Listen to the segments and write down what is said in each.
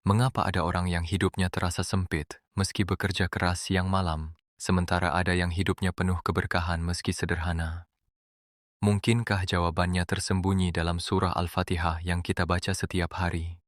Mengapa ada orang yang hidupnya terasa sempit meski bekerja keras siang malam, sementara ada yang hidupnya penuh keberkahan meski sederhana? Mungkinkah jawabannya tersembunyi dalam surah Al-Fatihah yang kita baca setiap hari?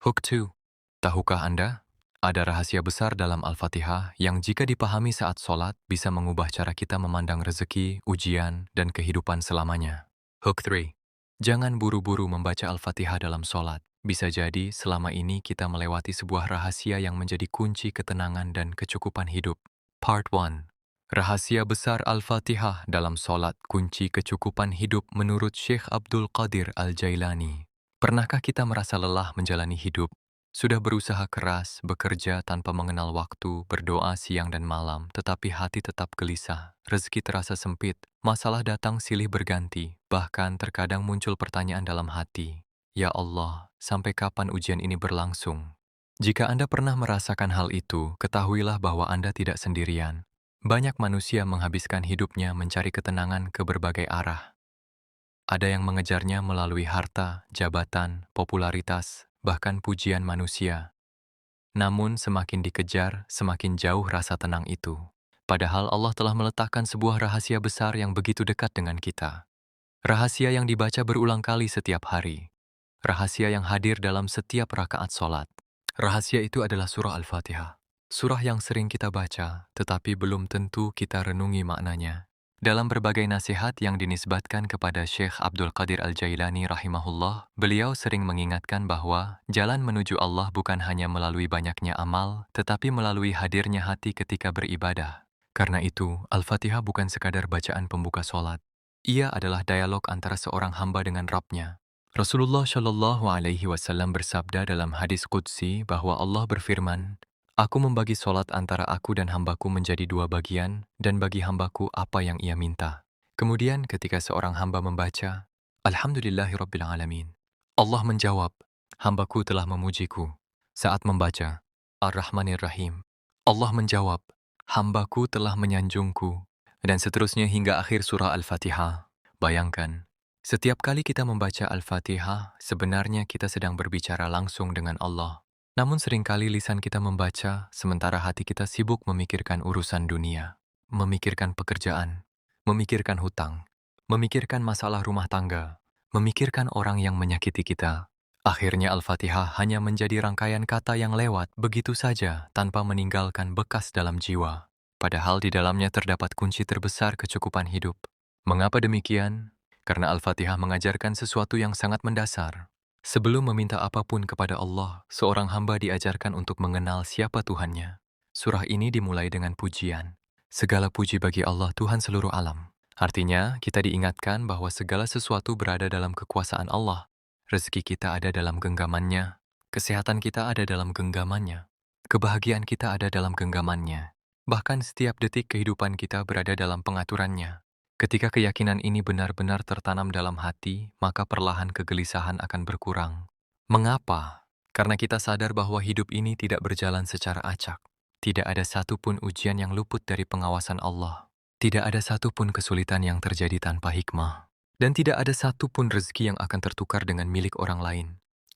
Hook 2. Tahukah Anda? Ada rahasia besar dalam Al-Fatihah yang jika dipahami saat sholat bisa mengubah cara kita memandang rezeki, ujian, dan kehidupan selamanya. Hook 3. Jangan buru-buru membaca Al-Fatihah dalam sholat. Bisa jadi selama ini kita melewati sebuah rahasia yang menjadi kunci ketenangan dan kecukupan hidup. Part 1. Rahasia besar Al-Fatihah dalam sholat, kunci kecukupan hidup menurut Syekh Abdul Qadir Al-Jailani. Pernahkah kita merasa lelah menjalani hidup? Sudah berusaha keras, bekerja tanpa mengenal waktu, berdoa siang dan malam, tetapi hati tetap gelisah, rezeki terasa sempit, masalah datang silih berganti, bahkan terkadang muncul pertanyaan dalam hati, "Ya Allah, sampai kapan ujian ini berlangsung?" Jika Anda pernah merasakan hal itu, ketahuilah bahwa Anda tidak sendirian. Banyak manusia menghabiskan hidupnya mencari ketenangan ke berbagai arah. Ada yang mengejarnya melalui harta, jabatan, popularitas, bahkan pujian manusia. Namun semakin dikejar, semakin jauh rasa tenang itu. Padahal Allah telah meletakkan sebuah rahasia besar yang begitu dekat dengan kita. Rahasia yang dibaca berulang kali setiap hari. Rahasia yang hadir dalam setiap rakaat sholat. Rahasia itu adalah surah Al-Fatihah. Surah yang sering kita baca, tetapi belum tentu kita renungi maknanya. Dalam berbagai nasihat yang dinisbatkan kepada Syekh Abdul Qadir Al-Jailani rahimahullah, beliau sering mengingatkan bahwa jalan menuju Allah bukan hanya melalui banyaknya amal, tetapi melalui hadirnya hati ketika beribadah. Karena itu, Al-Fatihah bukan sekadar bacaan pembuka sholat. Ia adalah dialog antara seorang hamba dengan Rabb-Nya. Rasulullah Shallallahu Alaihi Wasallam bersabda dalam hadis qudsi bahwa Allah berfirman, "Aku membagi solat antara aku dan hambaku menjadi dua bagian, dan bagi hambaku apa yang ia minta." Kemudian ketika seorang hamba membaca, "Alhamdulillahirabbil alamin," Allah menjawab, "Hambaku telah memujiku." Saat membaca, "Ar-Rahmanir Rahim," Allah menjawab, "Hambaku telah menyanjungku." Dan seterusnya hingga akhir surah Al-Fatihah. Bayangkan, setiap kali kita membaca Al-Fatihah, sebenarnya kita sedang berbicara langsung dengan Allah. Namun seringkali lisan kita membaca, sementara hati kita sibuk memikirkan urusan dunia, memikirkan pekerjaan, memikirkan hutang, memikirkan masalah rumah tangga, memikirkan orang yang menyakiti kita. Akhirnya Al-Fatihah hanya menjadi rangkaian kata yang lewat begitu saja tanpa meninggalkan bekas dalam jiwa. Padahal di dalamnya terdapat kunci terbesar kecukupan hidup. Mengapa demikian? Karena Al-Fatihah mengajarkan sesuatu yang sangat mendasar. Sebelum meminta apapun kepada Allah, seorang hamba diajarkan untuk mengenal siapa Tuhannya. Surah ini dimulai dengan pujian. Segala puji bagi Allah Tuhan seluruh alam. Artinya, kita diingatkan bahwa segala sesuatu berada dalam kekuasaan Allah. Rezeki kita ada dalam genggamannya. Kesehatan kita ada dalam genggamannya. Kebahagiaan kita ada dalam genggamannya. Bahkan setiap detik kehidupan kita berada dalam pengaturannya. Ketika keyakinan ini benar-benar tertanam dalam hati, maka perlahan kegelisahan akan berkurang. Mengapa? Karena kita sadar bahwa hidup ini tidak berjalan secara acak. Tidak ada satupun ujian yang luput dari pengawasan Allah. Tidak ada satupun kesulitan yang terjadi tanpa hikmah. Dan tidak ada satupun rezeki yang akan tertukar dengan milik orang lain.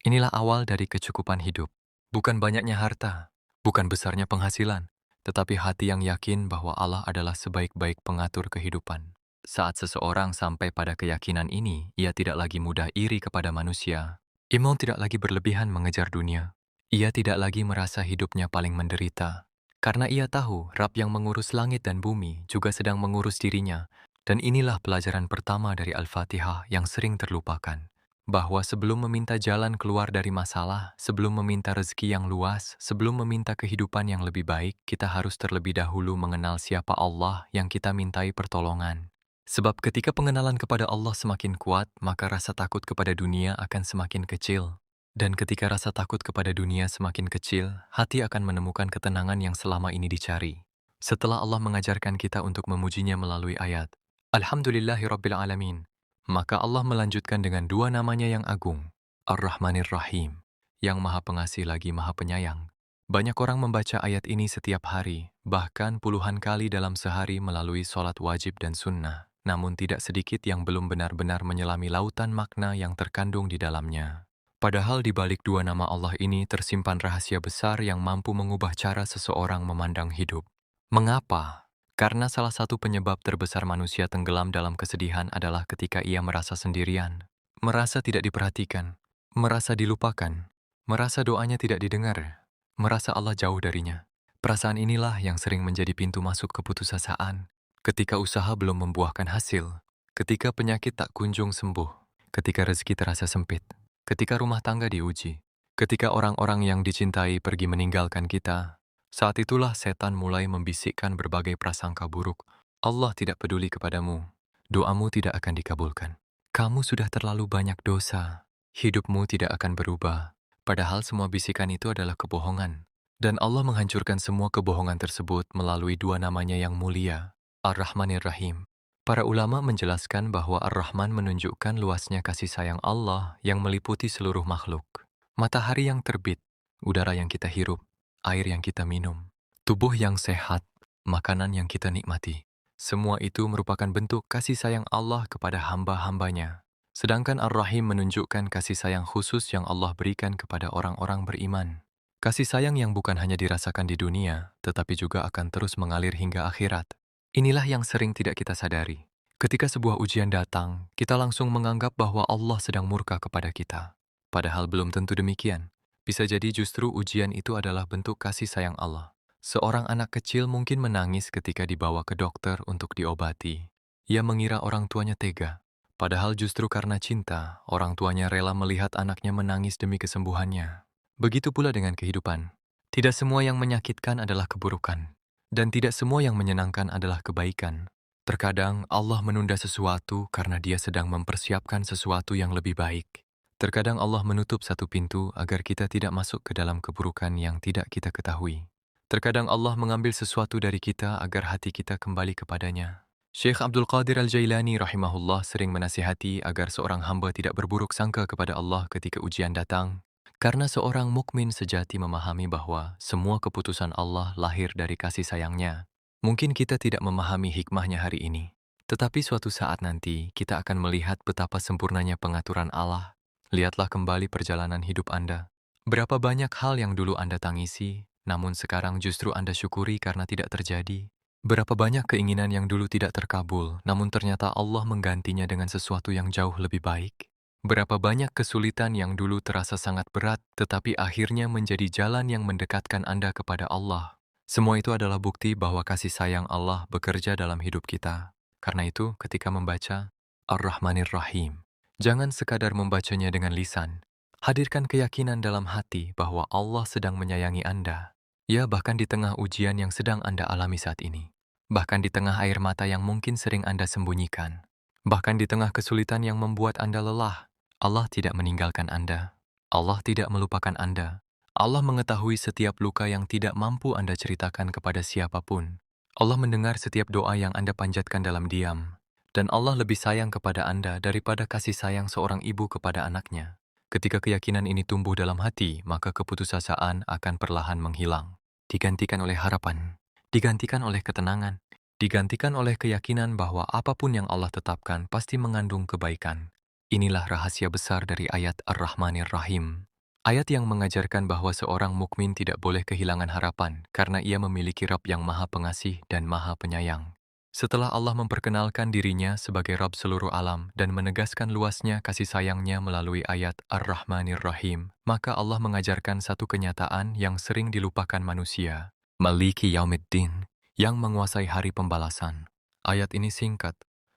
Inilah awal dari kecukupan hidup. Bukan banyaknya harta, bukan besarnya penghasilan, tetapi hati yang yakin bahwa Allah adalah sebaik-baik pengatur kehidupan. Saat seseorang sampai pada keyakinan ini, ia tidak lagi mudah iri kepada manusia. Imam tidak lagi berlebihan mengejar dunia. Ia tidak lagi merasa hidupnya paling menderita. Karena ia tahu Rabb yang mengurus langit dan bumi juga sedang mengurus dirinya. Dan inilah pelajaran pertama dari Al-Fatihah yang sering terlupakan. Bahwa sebelum meminta jalan keluar dari masalah, sebelum meminta rezeki yang luas, sebelum meminta kehidupan yang lebih baik, kita harus terlebih dahulu mengenal siapa Allah yang kita mintai pertolongan. Sebab ketika pengenalan kepada Allah semakin kuat, maka rasa takut kepada dunia akan semakin kecil. Dan ketika rasa takut kepada dunia semakin kecil, hati akan menemukan ketenangan yang selama ini dicari. Setelah Allah mengajarkan kita untuk memujinya melalui ayat, Alhamdulillahirabbil alamin, maka Allah melanjutkan dengan dua namanya yang agung, Ar-Rahmanir Rahim, yang maha pengasih lagi maha penyayang. Banyak orang membaca ayat ini setiap hari, bahkan puluhan kali dalam sehari melalui sholat wajib dan sunnah. Namun tidak sedikit yang belum benar-benar menyelami lautan makna yang terkandung di dalamnya. Padahal di balik dua nama Allah ini tersimpan rahasia besar yang mampu mengubah cara seseorang memandang hidup. Mengapa? Karena salah satu penyebab terbesar manusia tenggelam dalam kesedihan adalah ketika ia merasa sendirian, merasa tidak diperhatikan, merasa dilupakan, merasa doanya tidak didengar, merasa Allah jauh darinya. Perasaan inilah yang sering menjadi pintu masuk keputusasaan. Ketika usaha belum membuahkan hasil, ketika penyakit tak kunjung sembuh, ketika rezeki terasa sempit, ketika rumah tangga diuji, ketika orang-orang yang dicintai pergi meninggalkan kita, saat itulah setan mulai membisikkan berbagai prasangka buruk. Allah tidak peduli kepadamu, doamu tidak akan dikabulkan. Kamu sudah terlalu banyak dosa, hidupmu tidak akan berubah. Padahal semua bisikan itu adalah kebohongan. Dan Allah menghancurkan semua kebohongan tersebut melalui dua namanya yang mulia, Ar-Rahmanir Rahim. Para ulama menjelaskan bahwa Ar-Rahman menunjukkan luasnya kasih sayang Allah yang meliputi seluruh makhluk. Matahari yang terbit, udara yang kita hirup, air yang kita minum, tubuh yang sehat, makanan yang kita nikmati. Semua itu merupakan bentuk kasih sayang Allah kepada hamba-hambanya. Sedangkan Ar-Rahim menunjukkan kasih sayang khusus yang Allah berikan kepada orang-orang beriman. Kasih sayang yang bukan hanya dirasakan di dunia, tetapi juga akan terus mengalir hingga akhirat. Inilah yang sering tidak kita sadari. Ketika sebuah ujian datang, kita langsung menganggap bahwa Allah sedang murka kepada kita. Padahal belum tentu demikian. Bisa jadi justru ujian itu adalah bentuk kasih sayang Allah. Seorang anak kecil mungkin menangis ketika dibawa ke dokter untuk diobati. Ia mengira orang tuanya tega. Padahal justru karena cinta, orang tuanya rela melihat anaknya menangis demi kesembuhannya. Begitu pula dengan kehidupan. Tidak semua yang menyakitkan adalah keburukan. Dan tidak semua yang menyenangkan adalah kebaikan. Terkadang Allah menunda sesuatu karena Dia sedang mempersiapkan sesuatu yang lebih baik. Terkadang Allah menutup satu pintu agar kita tidak masuk ke dalam keburukan yang tidak kita ketahui. Terkadang Allah mengambil sesuatu dari kita agar hati kita kembali kepadanya. Syekh Abdul Qadir Al-Jailani rahimahullah sering menasihati agar seorang hamba tidak berburuk sangka kepada Allah ketika ujian datang. Karena seorang mukmin sejati memahami bahwa semua keputusan Allah lahir dari kasih sayangnya. Mungkin kita tidak memahami hikmahnya hari ini, tetapi suatu saat nanti kita akan melihat betapa sempurnanya pengaturan Allah. Lihatlah kembali perjalanan hidup Anda. Berapa banyak hal yang dulu Anda tangisi, namun sekarang justru Anda syukuri karena tidak terjadi. Berapa banyak keinginan yang dulu tidak terkabul, namun ternyata Allah menggantinya dengan sesuatu yang jauh lebih baik. Berapa banyak kesulitan yang dulu terasa sangat berat, tetapi akhirnya menjadi jalan yang mendekatkan Anda kepada Allah. Semua itu adalah bukti bahwa kasih sayang Allah bekerja dalam hidup kita. Karena itu, ketika membaca Ar-Rahmanir Rahim, jangan sekadar membacanya dengan lisan. Hadirkan keyakinan dalam hati bahwa Allah sedang menyayangi Anda. Ya, bahkan di tengah ujian yang sedang Anda alami saat ini. Bahkan di tengah air mata yang mungkin sering Anda sembunyikan. Bahkan di tengah kesulitan yang membuat Anda lelah. Allah tidak meninggalkan Anda. Allah tidak melupakan Anda. Allah mengetahui setiap luka yang tidak mampu Anda ceritakan kepada siapapun. Allah mendengar setiap doa yang Anda panjatkan dalam diam. Dan Allah lebih sayang kepada Anda daripada kasih sayang seorang ibu kepada anaknya. Ketika keyakinan ini tumbuh dalam hati, maka keputusasaan akan perlahan menghilang. Digantikan oleh harapan, digantikan oleh ketenangan, digantikan oleh keyakinan bahwa apapun yang Allah tetapkan pasti mengandung kebaikan. Inilah rahasia besar dari ayat Ar-Rahmanir Rahim. Ayat yang mengajarkan bahwa seorang mukmin tidak boleh kehilangan harapan karena ia memiliki Rabb yang Maha Pengasih dan Maha Penyayang. Setelah Allah memperkenalkan dirinya sebagai Rabb seluruh alam dan menegaskan luasnya kasih sayangnya melalui ayat Ar-Rahmanir Rahim, maka Allah mengajarkan satu kenyataan yang sering dilupakan manusia. Maliki Yaumiddin, yang menguasai hari pembalasan. Ayat ini singkat.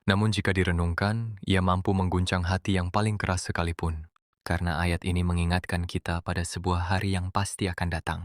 Namun jika direnungkan, ia mampu mengguncang hati yang paling keras sekalipun. Karena ayat ini mengingatkan kita pada sebuah hari yang pasti akan datang.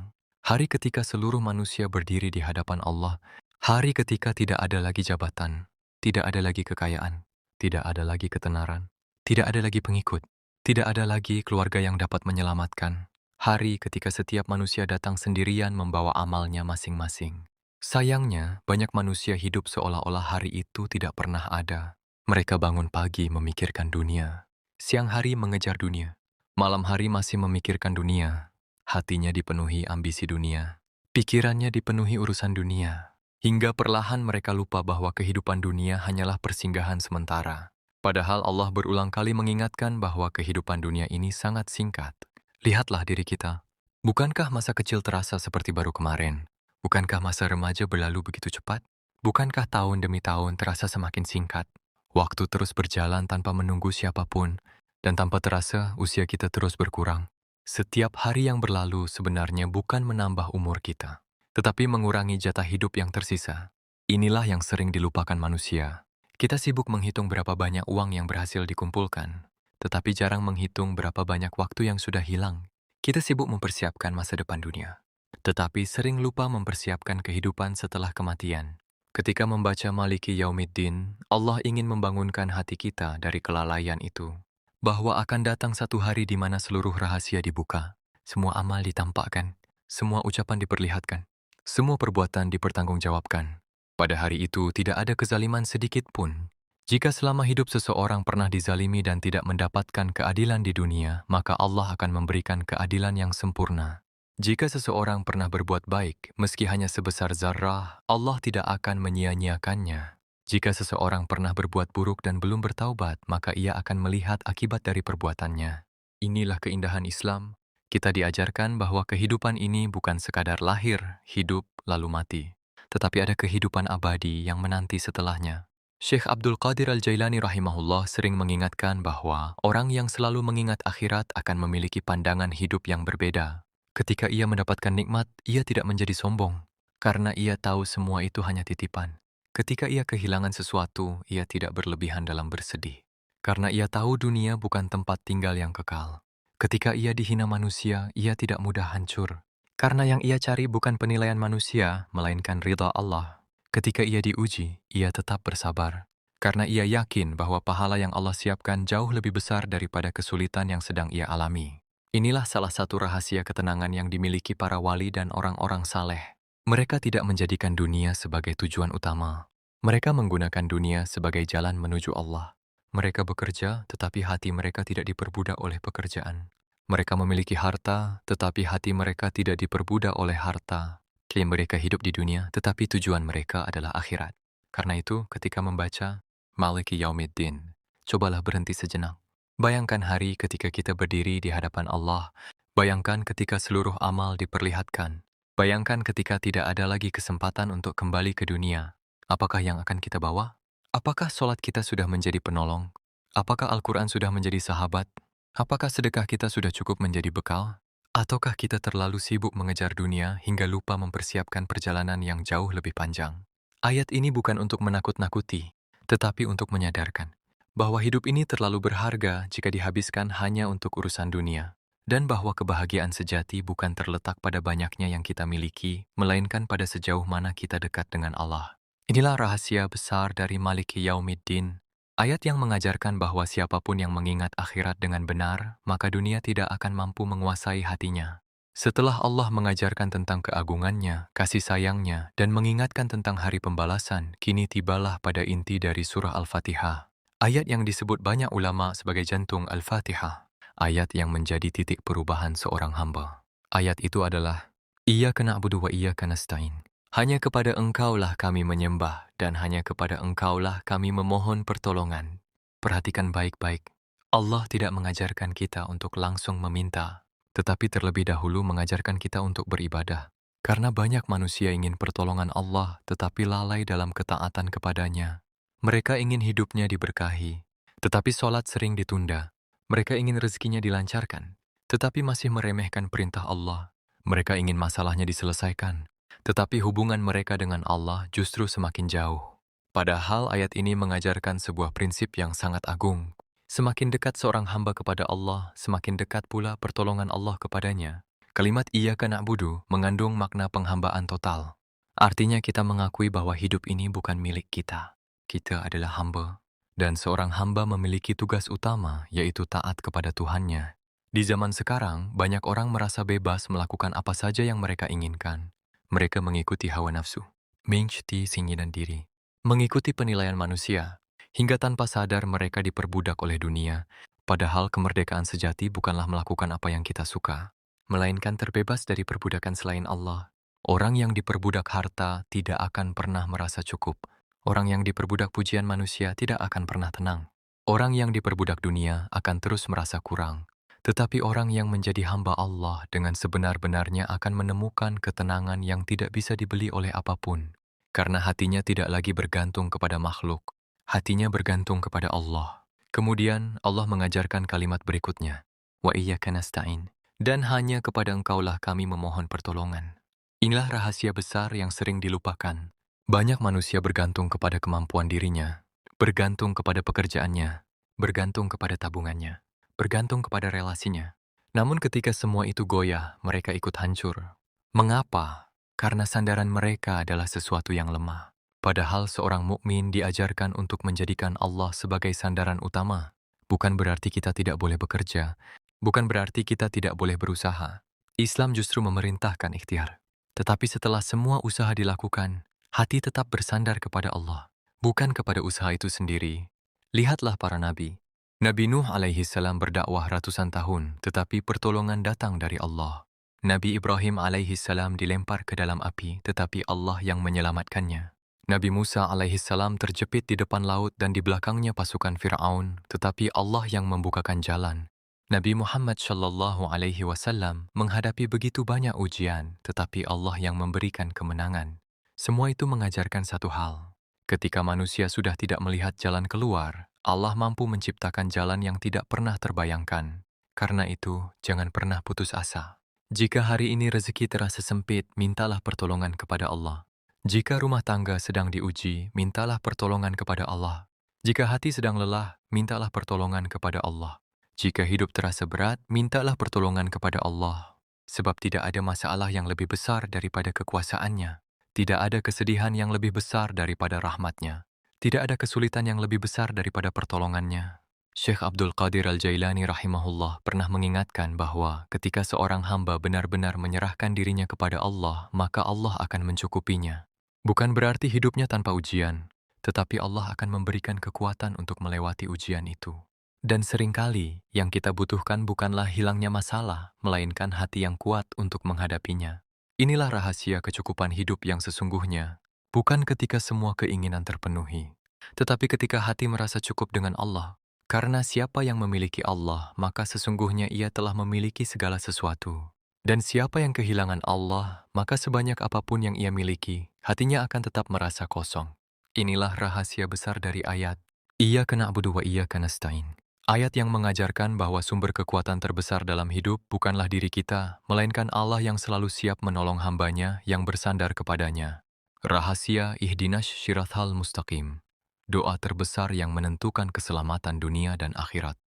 Hari ketika seluruh manusia berdiri di hadapan Allah. Hari ketika tidak ada lagi jabatan, tidak ada lagi kekayaan, tidak ada lagi ketenaran, tidak ada lagi pengikut, tidak ada lagi keluarga yang dapat menyelamatkan. Hari ketika setiap manusia datang sendirian membawa amalnya masing-masing. Sayangnya, banyak manusia hidup seolah-olah hari itu tidak pernah ada. Mereka bangun pagi memikirkan dunia. Siang hari mengejar dunia. Malam hari masih memikirkan dunia. Hatinya dipenuhi ambisi dunia. Pikirannya dipenuhi urusan dunia. Hingga perlahan mereka lupa bahwa kehidupan dunia hanyalah persinggahan sementara. Padahal Allah berulang kali mengingatkan bahwa kehidupan dunia ini sangat singkat. Lihatlah diri kita. Bukankah masa kecil terasa seperti baru kemarin? Bukankah masa remaja berlalu begitu cepat? Bukankah tahun demi tahun terasa semakin singkat? Waktu terus berjalan tanpa menunggu siapapun, dan tanpa terasa usia kita terus berkurang. Setiap hari yang berlalu sebenarnya bukan menambah umur kita, tetapi mengurangi jatah hidup yang tersisa. Inilah yang sering dilupakan manusia. Kita sibuk menghitung berapa banyak uang yang berhasil dikumpulkan, tetapi jarang menghitung berapa banyak waktu yang sudah hilang. Kita sibuk mempersiapkan masa depan dunia, tetapi sering lupa mempersiapkan kehidupan setelah kematian. Ketika membaca Maliki Yaumiddin, Allah ingin membangunkan hati kita dari kelalaian itu, bahwa akan datang satu hari di mana seluruh rahasia dibuka, semua amal ditampakkan, semua ucapan diperlihatkan, semua perbuatan dipertanggungjawabkan. Pada hari itu tidak ada kezaliman sedikit pun. Jika selama hidup seseorang pernah dizalimi dan tidak mendapatkan keadilan di dunia, maka Allah akan memberikan keadilan yang sempurna. Jika seseorang pernah berbuat baik, meski hanya sebesar zarrah, Allah tidak akan menyia-nyiakannya. Jika seseorang pernah berbuat buruk dan belum bertaubat, maka ia akan melihat akibat dari perbuatannya. Inilah keindahan Islam. Kita diajarkan bahwa kehidupan ini bukan sekadar lahir, hidup, lalu mati, tetapi ada kehidupan abadi yang menanti setelahnya. Syekh Abdul Qadir Al-Jailani rahimahullah sering mengingatkan bahwa orang yang selalu mengingat akhirat akan memiliki pandangan hidup yang berbeda. Ketika ia mendapatkan nikmat, ia tidak menjadi sombong, karena ia tahu semua itu hanya titipan. Ketika ia kehilangan sesuatu, ia tidak berlebihan dalam bersedih, karena ia tahu dunia bukan tempat tinggal yang kekal. Ketika ia dihina manusia, ia tidak mudah hancur, karena yang ia cari bukan penilaian manusia, melainkan ridha Allah. Ketika ia diuji, ia tetap bersabar, karena ia yakin bahwa pahala yang Allah siapkan jauh lebih besar daripada kesulitan yang sedang ia alami. Inilah salah satu rahasia ketenangan yang dimiliki para wali dan orang-orang saleh. Mereka tidak menjadikan dunia sebagai tujuan utama. Mereka menggunakan dunia sebagai jalan menuju Allah. Mereka bekerja, tetapi hati mereka tidak diperbudak oleh pekerjaan. Mereka memiliki harta, tetapi hati mereka tidak diperbudak oleh harta. Klaim mereka hidup di dunia, tetapi tujuan mereka adalah akhirat. Karena itu, ketika membaca Maliki Yaumiddin, cobalah berhenti sejenak. Bayangkan hari ketika kita berdiri di hadapan Allah. Bayangkan ketika seluruh amal diperlihatkan. Bayangkan ketika tidak ada lagi kesempatan untuk kembali ke dunia. Apakah yang akan kita bawa? Apakah sholat kita sudah menjadi penolong? Apakah Al-Quran sudah menjadi sahabat? Apakah sedekah kita sudah cukup menjadi bekal? Ataukah kita terlalu sibuk mengejar dunia hingga lupa mempersiapkan perjalanan yang jauh lebih panjang? Ayat ini bukan untuk menakut-nakuti, tetapi untuk menyadarkan bahwa hidup ini terlalu berharga jika dihabiskan hanya untuk urusan dunia, dan bahwa kebahagiaan sejati bukan terletak pada banyaknya yang kita miliki, melainkan pada sejauh mana kita dekat dengan Allah. Inilah rahasia besar dari Maliki Yaumiddin, ayat yang mengajarkan bahwa siapapun yang mengingat akhirat dengan benar, maka dunia tidak akan mampu menguasai hatinya. Setelah Allah mengajarkan tentang keagungannya, kasih sayangnya, dan mengingatkan tentang hari pembalasan, kini tibalah pada inti dari surah Al-Fatihah. Ayat yang disebut banyak ulama sebagai jantung Al-Fatihah. Ayat yang menjadi titik perubahan seorang hamba. Ayat itu adalah, Iyyaka na'budu wa iyyaka nasta'in. Hanya kepada Engkaulah kami menyembah, dan hanya kepada Engkaulah kami memohon pertolongan. Perhatikan baik-baik. Allah tidak mengajarkan kita untuk langsung meminta, tetapi terlebih dahulu mengajarkan kita untuk beribadah. Karena banyak manusia ingin pertolongan Allah, tetapi lalai dalam ketaatan kepadanya. Mereka ingin hidupnya diberkahi, tetapi sholat sering ditunda. Mereka ingin rezekinya dilancarkan, tetapi masih meremehkan perintah Allah. Mereka ingin masalahnya diselesaikan, tetapi hubungan mereka dengan Allah justru semakin jauh. Padahal ayat ini mengajarkan sebuah prinsip yang sangat agung. Semakin dekat seorang hamba kepada Allah, semakin dekat pula pertolongan Allah kepadanya. Kalimat Iyyaka na'budu mengandung makna penghambaan total. Artinya kita mengakui bahwa hidup ini bukan milik kita. Kita adalah hamba, dan seorang hamba memiliki tugas utama, yaitu taat kepada Tuhannya. Di zaman sekarang, banyak orang merasa bebas melakukan apa saja yang mereka inginkan. Mereka mengikuti hawa nafsu, mengikuti keinginan diri, mengikuti penilaian manusia, hingga tanpa sadar mereka diperbudak oleh dunia, padahal kemerdekaan sejati bukanlah melakukan apa yang kita suka, melainkan terbebas dari perbudakan selain Allah. Orang yang diperbudak harta tidak akan pernah merasa cukup. Orang yang diperbudak pujian manusia tidak akan pernah tenang. Orang yang diperbudak dunia akan terus merasa kurang. Tetapi orang yang menjadi hamba Allah dengan sebenar-benarnya akan menemukan ketenangan yang tidak bisa dibeli oleh apapun. Karena hatinya tidak lagi bergantung kepada makhluk. Hatinya bergantung kepada Allah. Kemudian Allah mengajarkan kalimat berikutnya. Wa iyyaka nasta'in. Dan hanya kepada engkaulah kami memohon pertolongan. Inilah rahasia besar yang sering dilupakan. Banyak manusia bergantung kepada kemampuan dirinya, bergantung kepada pekerjaannya, bergantung kepada tabungannya, bergantung kepada relasinya. Namun ketika semua itu goyah, mereka ikut hancur. Mengapa? Karena sandaran mereka adalah sesuatu yang lemah. Padahal seorang mukmin diajarkan untuk menjadikan Allah sebagai sandaran utama. Bukan berarti kita tidak boleh bekerja, bukan berarti kita tidak boleh berusaha. Islam justru memerintahkan ikhtiar. Tetapi setelah semua usaha dilakukan, hati tetap bersandar kepada Allah, bukan kepada usaha itu sendiri. Lihatlah para nabi. Nabi Nuh alaihi salam berdakwah ratusan tahun, tetapi pertolongan datang dari Allah. Nabi Ibrahim alaihi salam dilempar ke dalam api, tetapi Allah yang menyelamatkannya. Nabi Musa alaihi salam terjepit di depan laut dan di belakangnya pasukan Fir'aun, tetapi Allah yang membukakan jalan. Nabi Muhammad Shallallahu Alaihi Wasallam menghadapi begitu banyak ujian, tetapi Allah yang memberikan kemenangan. Semua itu mengajarkan satu hal. Ketika manusia sudah tidak melihat jalan keluar, Allah mampu menciptakan jalan yang tidak pernah terbayangkan. Karena itu, jangan pernah putus asa. Jika hari ini rezeki terasa sempit, mintalah pertolongan kepada Allah. Jika rumah tangga sedang diuji, mintalah pertolongan kepada Allah. Jika hati sedang lelah, mintalah pertolongan kepada Allah. Jika hidup terasa berat, mintalah pertolongan kepada Allah. Sebab tidak ada masalah yang lebih besar daripada kekuasaannya. Tidak ada kesedihan yang lebih besar daripada rahmatnya. Tidak ada kesulitan yang lebih besar daripada pertolongannya. Syekh Abdul Qadir Al-Jailani rahimahullah pernah mengingatkan bahwa ketika seorang hamba benar-benar menyerahkan dirinya kepada Allah, maka Allah akan mencukupinya. Bukan berarti hidupnya tanpa ujian, tetapi Allah akan memberikan kekuatan untuk melewati ujian itu. Dan seringkali yang kita butuhkan bukanlah hilangnya masalah, melainkan hati yang kuat untuk menghadapinya. Inilah rahasia kecukupan hidup yang sesungguhnya, bukan ketika semua keinginan terpenuhi, tetapi ketika hati merasa cukup dengan Allah. Karena siapa yang memiliki Allah, maka sesungguhnya ia telah memiliki segala sesuatu. Dan siapa yang kehilangan Allah, maka sebanyak apapun yang ia miliki, hatinya akan tetap merasa kosong. Inilah rahasia besar dari ayat, Iyyaka na'budu wa iyyaka nasta'in. Ayat yang mengajarkan bahwa sumber kekuatan terbesar dalam hidup bukanlah diri kita, melainkan Allah yang selalu siap menolong hambanya yang bersandar kepadanya. Rahasia ihdinas syirathal mustaqim. Doa terbesar yang menentukan keselamatan dunia dan akhirat.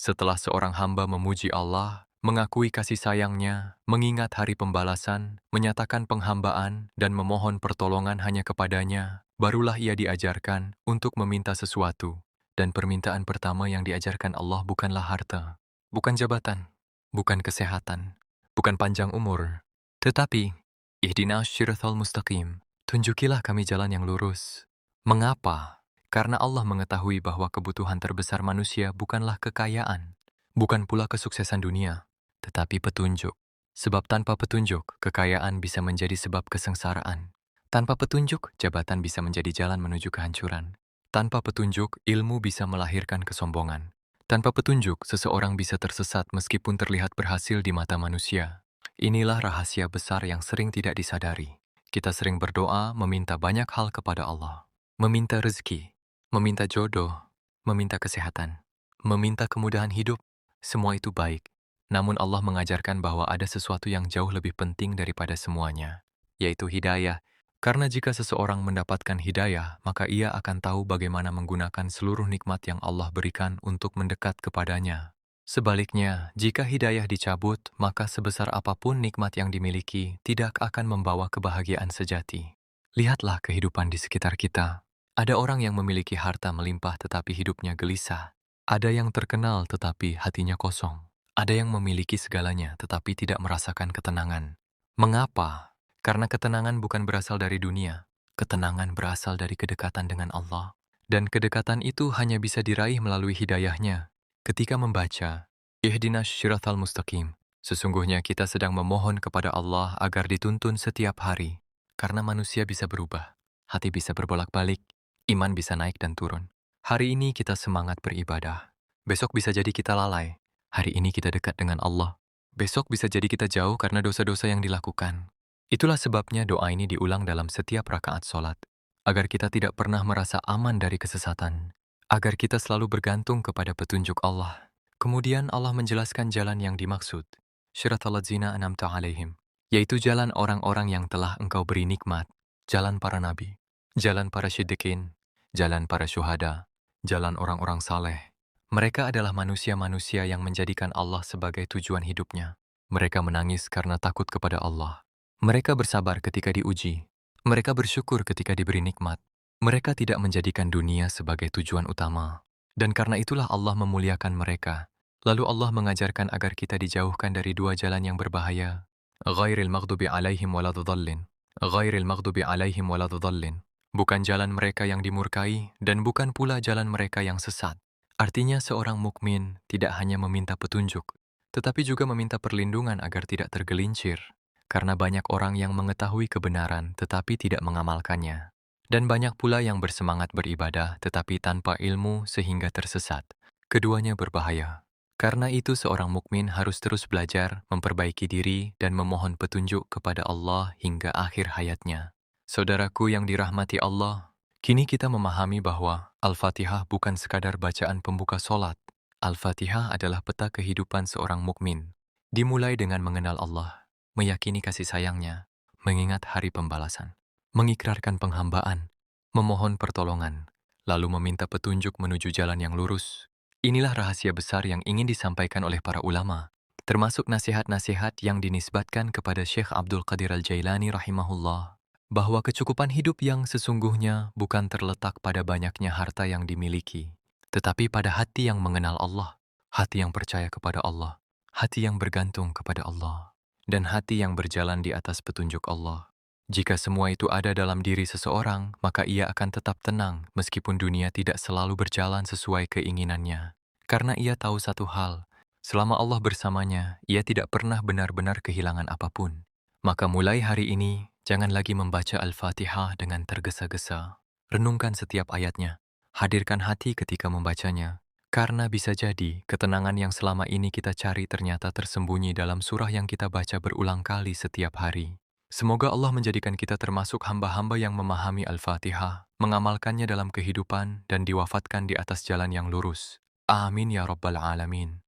Setelah seorang hamba memuji Allah, mengakui kasih sayangnya, mengingat hari pembalasan, menyatakan penghambaan, dan memohon pertolongan hanya kepadanya, barulah ia diajarkan untuk meminta sesuatu. Dan permintaan pertama yang diajarkan Allah bukanlah harta, bukan jabatan, bukan kesehatan, bukan panjang umur, tetapi ihdinas syirathal mustaqim, tunjukilah kami jalan yang lurus. Mengapa? Karena Allah mengetahui bahwa kebutuhan terbesar manusia bukanlah kekayaan, bukan pula kesuksesan dunia, tetapi petunjuk. Sebab tanpa petunjuk, kekayaan bisa menjadi sebab kesengsaraan. Tanpa petunjuk, jabatan bisa menjadi jalan menuju kehancuran. Tanpa petunjuk, ilmu bisa melahirkan kesombongan. Tanpa petunjuk, seseorang bisa tersesat meskipun terlihat berhasil di mata manusia. Inilah rahasia besar yang sering tidak disadari. Kita sering berdoa meminta banyak hal kepada Allah. Meminta rezeki, meminta jodoh, meminta kesehatan, meminta kemudahan hidup. Semua itu baik. Namun Allah mengajarkan bahwa ada sesuatu yang jauh lebih penting daripada semuanya, yaitu hidayah. Karena jika seseorang mendapatkan hidayah, maka ia akan tahu bagaimana menggunakan seluruh nikmat yang Allah berikan untuk mendekat kepadanya. Sebaliknya, jika hidayah dicabut, maka sebesar apapun nikmat yang dimiliki, tidak akan membawa kebahagiaan sejati. Lihatlah kehidupan di sekitar kita. Ada orang yang memiliki harta melimpah tetapi hidupnya gelisah. Ada yang terkenal tetapi hatinya kosong. Ada yang memiliki segalanya tetapi tidak merasakan ketenangan. Mengapa? Karena ketenangan bukan berasal dari dunia. Ketenangan berasal dari kedekatan dengan Allah. Dan kedekatan itu hanya bisa diraih melalui hidayahnya. Ketika membaca, Ihdinas syirathal mustaqim, sesungguhnya kita sedang memohon kepada Allah agar dituntun setiap hari. Karena manusia bisa berubah, hati bisa berbolak-balik, iman bisa naik dan turun. Hari ini kita semangat beribadah. Besok bisa jadi kita lalai. Hari ini kita dekat dengan Allah. Besok bisa jadi kita jauh karena dosa-dosa yang dilakukan. Itulah sebabnya doa ini diulang dalam setiap rakaat sholat. Agar kita tidak pernah merasa aman dari kesesatan. Agar kita selalu bergantung kepada petunjuk Allah. Kemudian Allah menjelaskan jalan yang dimaksud. Syiratal ladzina an'amta alaihim. Yaitu jalan orang-orang yang telah engkau beri nikmat. Jalan para nabi. Jalan para syiddiqin. Jalan para syuhada. Jalan orang-orang saleh. Mereka adalah manusia-manusia yang menjadikan Allah sebagai tujuan hidupnya. Mereka menangis karena takut kepada Allah. Mereka bersabar ketika diuji. Mereka bersyukur ketika diberi nikmat. Mereka tidak menjadikan dunia sebagai tujuan utama. Dan karena itulah Allah memuliakan mereka. Lalu Allah mengajarkan agar kita dijauhkan dari dua jalan yang berbahaya. Ghairil maghdubi alaihim waladhdallin. Ghairil maghdubi alaihim waladhdallin. Bukan jalan mereka yang dimurkai dan bukan pula jalan mereka yang sesat. Artinya seorang mukmin tidak hanya meminta petunjuk, tetapi juga meminta perlindungan agar tidak tergelincir. Karena banyak orang yang mengetahui kebenaran tetapi tidak mengamalkannya. Dan banyak pula yang bersemangat beribadah tetapi tanpa ilmu sehingga tersesat. Keduanya berbahaya. Karena itu seorang mukmin harus terus belajar, memperbaiki diri, dan memohon petunjuk kepada Allah hingga akhir hayatnya. Saudaraku yang dirahmati Allah, kini kita memahami bahwa Al-Fatihah bukan sekadar bacaan pembuka solat. Al-Fatihah adalah peta kehidupan seorang mukmin. Dimulai dengan mengenal Allah, meyakini kasih sayangnya, mengingat hari pembalasan, mengikrarkan penghambaan, memohon pertolongan, lalu meminta petunjuk menuju jalan yang lurus. Inilah rahasia besar yang ingin disampaikan oleh para ulama, termasuk nasihat-nasihat yang dinisbatkan kepada Syekh Abdul Qadir Al-Jailani rahimahullah, bahwa kecukupan hidup yang sesungguhnya bukan terletak pada banyaknya harta yang dimiliki, tetapi pada hati yang mengenal Allah, hati yang percaya kepada Allah, hati yang bergantung kepada Allah, dan hati yang berjalan di atas petunjuk Allah. Jika semua itu ada dalam diri seseorang, maka ia akan tetap tenang meskipun dunia tidak selalu berjalan sesuai keinginannya. Karena ia tahu satu hal, selama Allah bersamanya, ia tidak pernah benar-benar kehilangan apapun. Maka mulai hari ini, jangan lagi membaca Al-Fatihah dengan tergesa-gesa. Renungkan setiap ayatnya. Hadirkan hati ketika membacanya. Karena bisa jadi, ketenangan yang selama ini kita cari ternyata tersembunyi dalam surah yang kita baca berulang kali setiap hari. Semoga Allah menjadikan kita termasuk hamba-hamba yang memahami Al-Fatihah, mengamalkannya dalam kehidupan, dan diwafatkan di atas jalan yang lurus. Amin ya Rabbal Alamin.